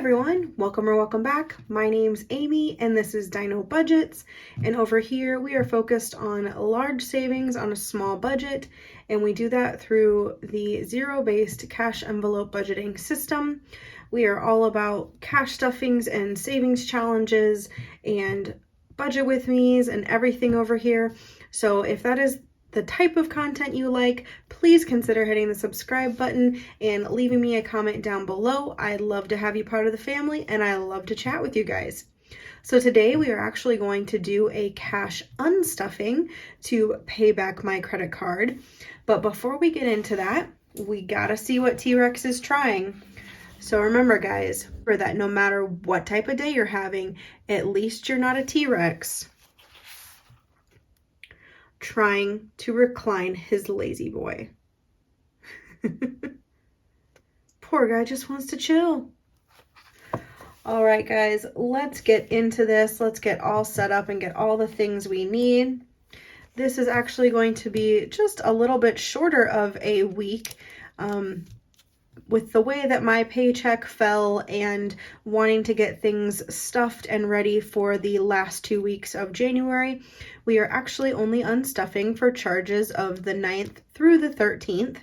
everyone, welcome or welcome back. My name's Amy and this is Dino Budgets, and over here we are focused on large savings on a small budget, and we do that through the zero-based cash envelope budgeting system. We are all about cash stuffings and savings challenges and budget with me's and everything over here. So if that is the type of content you like, please consider hitting the subscribe button and leaving me a comment down below. I'd love to have you part of the family and I love to chat with you guys. So today we are actually going to do a cash unstuffing to pay back my credit card. But before we get into that, we gotta see what T-Rex is trying. So remember guys, for that no matter what type of day you're having, at least you're not a T-Rex trying to recline his lazy boy. Poor guy just wants to chill. All right, guys, let's get into this. Let's get all set up and get all the things we need. This is actually going to be just a little bit shorter of a week. With the way that my paycheck fell and wanting to get things stuffed and ready for the last 2 weeks of January, we are actually only unstuffing for charges of the 9th through the 13th.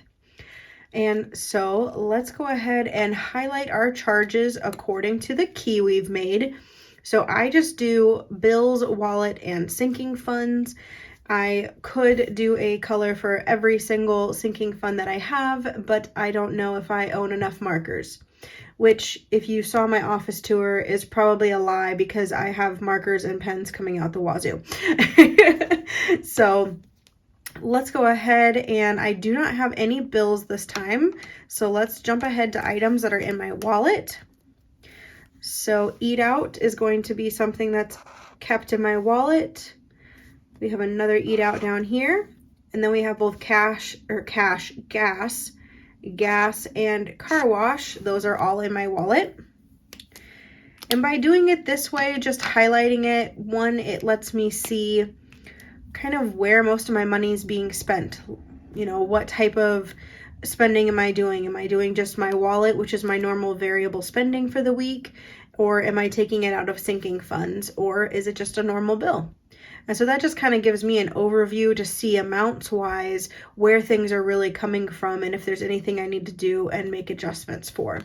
And so let's go ahead and highlight our charges according to the key we've made. So I just do bills, wallet, and sinking funds. I could do a color for every single sinking fund that I have, but I don't know if I own enough markers, which if you saw my office tour is probably a lie because I have markers and pens coming out the wazoo. So let's go ahead, and I do not have any bills this time. So let's jump ahead to items that are in my wallet. So eat out is going to be something that's kept in my wallet. We have another eat out down here, and then we have both gas, and car wash. Those are all in my wallet. And by doing it this way, just highlighting it, one, it lets me see kind of where most of my money is being spent. You know, what type of spending am I doing? Am I doing just my wallet, which is my normal variable spending for the week? Or am I taking it out of sinking funds? Or is it just a normal bill? And so that just kind of gives me an overview to see amounts wise where things are really coming from and if there's anything I need to do and make adjustments for.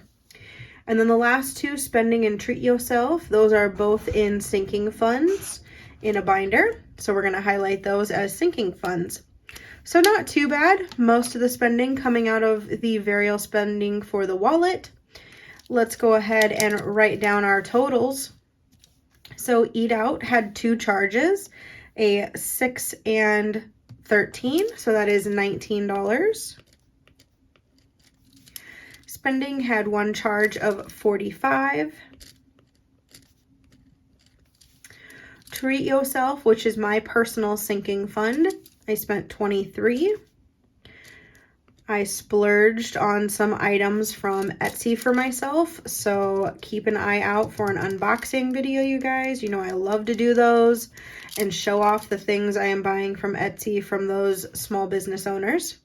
And then the last two, spending and treat yourself, those are both in sinking funds in a binder. So we're going to highlight those as sinking funds. So not too bad. Most of the spending coming out of the variable spending for the wallet. Let's go ahead and write down our totals. So eat out had two charges, a 6 and 13, so that is $19. Spending had one charge of 45. Treat yourself, which is my personal sinking fund, I spent 23. I splurged on some items from Etsy for myself, so keep an eye out for an unboxing video, you guys. You know I love to do those and show off the things I am buying from Etsy from those small business owners.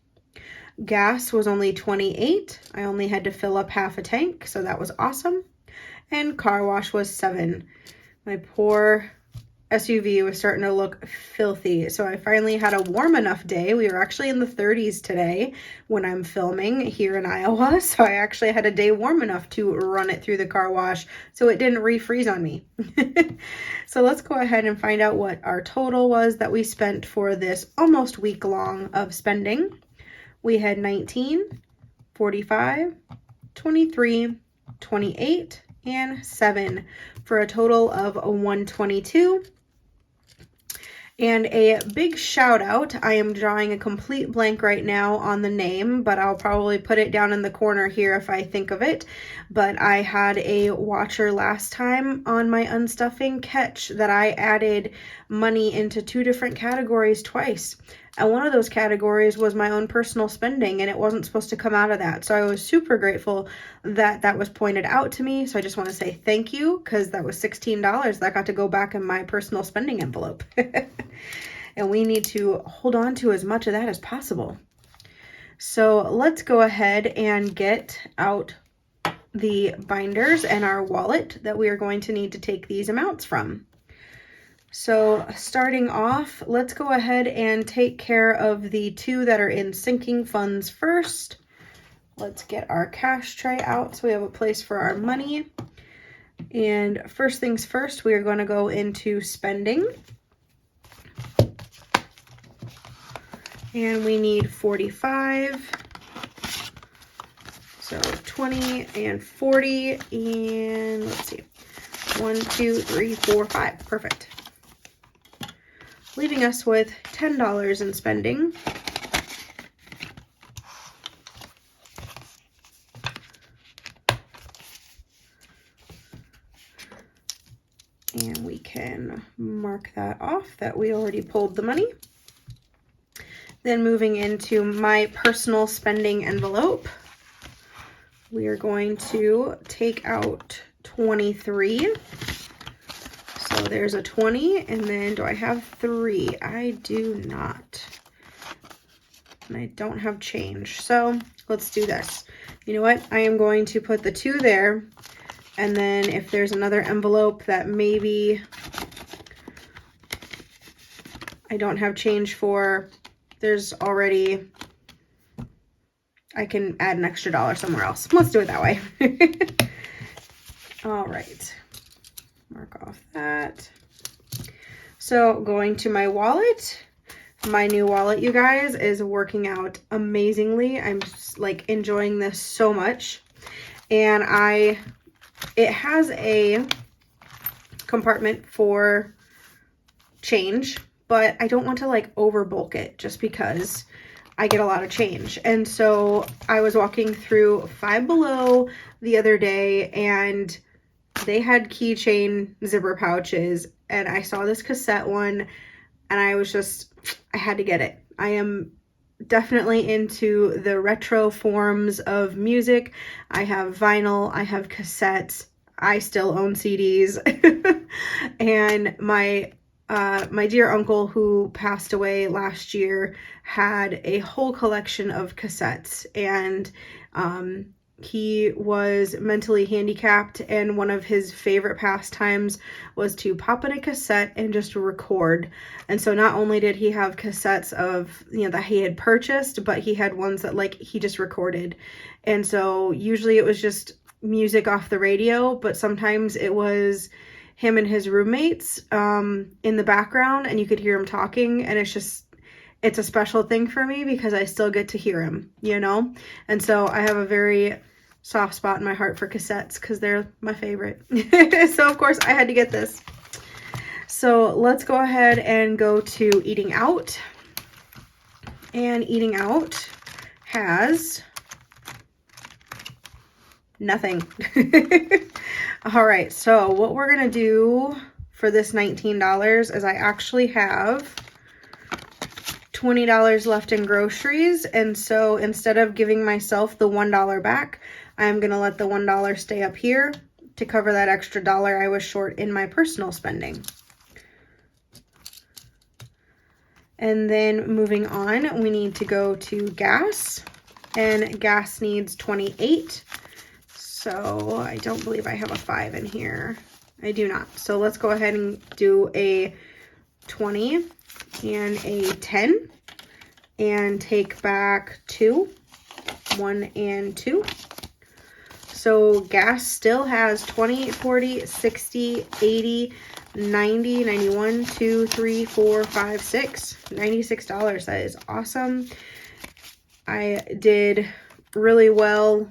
Gas was only 28. I only had to fill up half a tank, so that was awesome. And car wash was 7. My poor SUV was starting to look filthy, so I finally had a warm enough day. We were actually in the 30s today when I'm filming here in Iowa, so I actually had a day warm enough to run it through the car wash so it didn't refreeze on me. So let's go ahead and find out what our total was that we spent for this almost week long of spending. We had 19, 45, 23, 28, and 7 for a total of 122. And a big shout out, I am drawing a complete blank right now on the name, but I'll probably put it down in the corner here if I think of it. But I had a watcher last time on my unstuffing catch that I added money into 2 different categories twice. And one of those categories was my own personal spending, and it wasn't supposed to come out of that. So I was super grateful that that was pointed out to me. So I just want to say thank you, because that was $16 that got to go back in my personal spending envelope. And we need to hold on to as much of that as possible. So let's go ahead and get out the binders and our wallet that we are going to need to take these amounts from. So starting off, let's go ahead and take care of the two that are in sinking funds first. Let's get our cash tray out so we have a place for our money. And first things first, we are going to go into spending. And we need 45. So 20 and 40, and let's see, 1, 2, 3, 4, 5. Perfect. Leaving us with $10 in spending. And we can mark that off that we already pulled the money. Then moving into my personal spending envelope, we are going to take out 23. So there's a 20, and then do I have 3? I do not. And I don't have change. So let's do this. You know what? I am going to put the 2 there, and then if there's another envelope that maybe I don't have change for, there's already, I can add an extra $1 somewhere else. Let's do it that way. All right. Mark off that. So going to my wallet. My new wallet, you guys, is working out amazingly. I'm just, like, enjoying this so much. And it has a compartment for change, but I don't want to, like, over bulk it just because I get a lot of change. And so I was walking through Five Below the other day, and they had keychain zipper pouches, and I saw this cassette one, and I had to get it. I am definitely into the retro forms of music. I have vinyl, I have cassettes, I still own CDs. And my dear uncle, who passed away last year, had a whole collection of cassettes, and he was mentally handicapped, and one of his favorite pastimes was to pop in a cassette and just record. And so not only did he have cassettes of, you know, that he had purchased, but he had ones that, like, he just recorded. And so usually it was just music off the radio, but sometimes it was him and his roommates in the background, and you could hear him talking, and it's a special thing for me because I still get to hear him, you know? And so I have a very soft spot in my heart for cassettes because they're my favorite. So of course I had to get this. So let's go ahead and go to eating out. And eating out has nothing. All right, so what we're gonna do for this $19 is I actually have $20 left in groceries, and so instead of giving myself the $1 back, I'm gonna let the $1 stay up here to cover that extra $1 I was short in my personal spending. And then moving on, we need to go to gas, and gas needs 28. So I don't believe I have a 5 in here. I do not. So let's go ahead and do a 20 and a 10 and take back 2, 1 and 2. So gas still has 20, 40, 60, 80, 90, 91, 2, 3, 4, 5, 6, $96. That is awesome. I did really well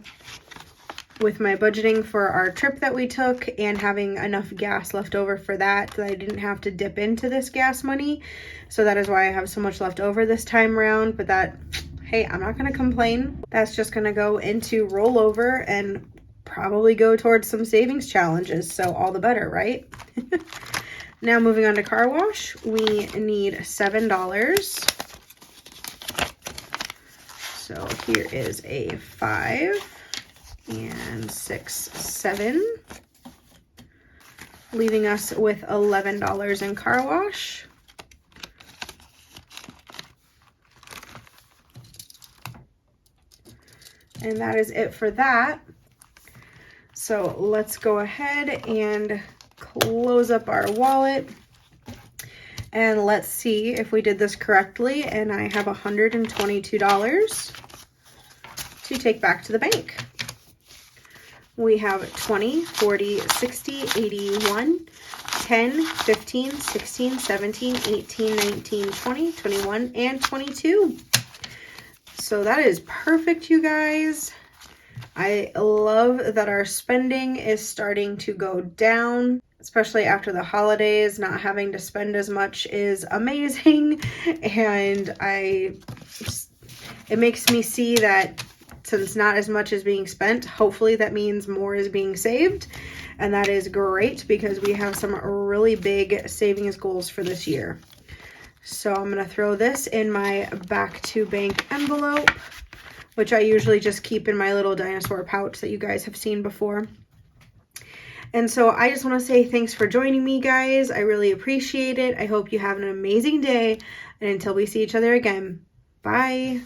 with my budgeting for our trip that we took and having enough gas left over for that I didn't have to dip into this gas money. So that is why I have so much left over this time around. But that, hey, I'm not going to complain. That's just going to go into rollover and probably go towards some savings challenges. So all the better, right? Now moving on to car wash, we need $7. So here is a 5 and 6, 7, leaving us with $11 in car wash. And that is it for that. So let's go ahead and close up our wallet. And let's see if we did this correctly. And I have $122 to take back to the bank. We have 20, 40, 60, 81, 10, 15, 16, 17, 18, 19, 20, 21, and 22. So that is perfect, you guys. I love that our spending is starting to go down, especially after the holidays. Not having to spend as much is amazing. And it makes me see that since not as much is being spent, hopefully that means more is being saved. And that is great because we have some really big savings goals for this year. So I'm going to throw this in my back to bank envelope, which I usually just keep in my little dinosaur pouch that you guys have seen before. And so I just want to say thanks for joining me, guys. I really appreciate it. I hope you have an amazing day. And until we see each other again, bye.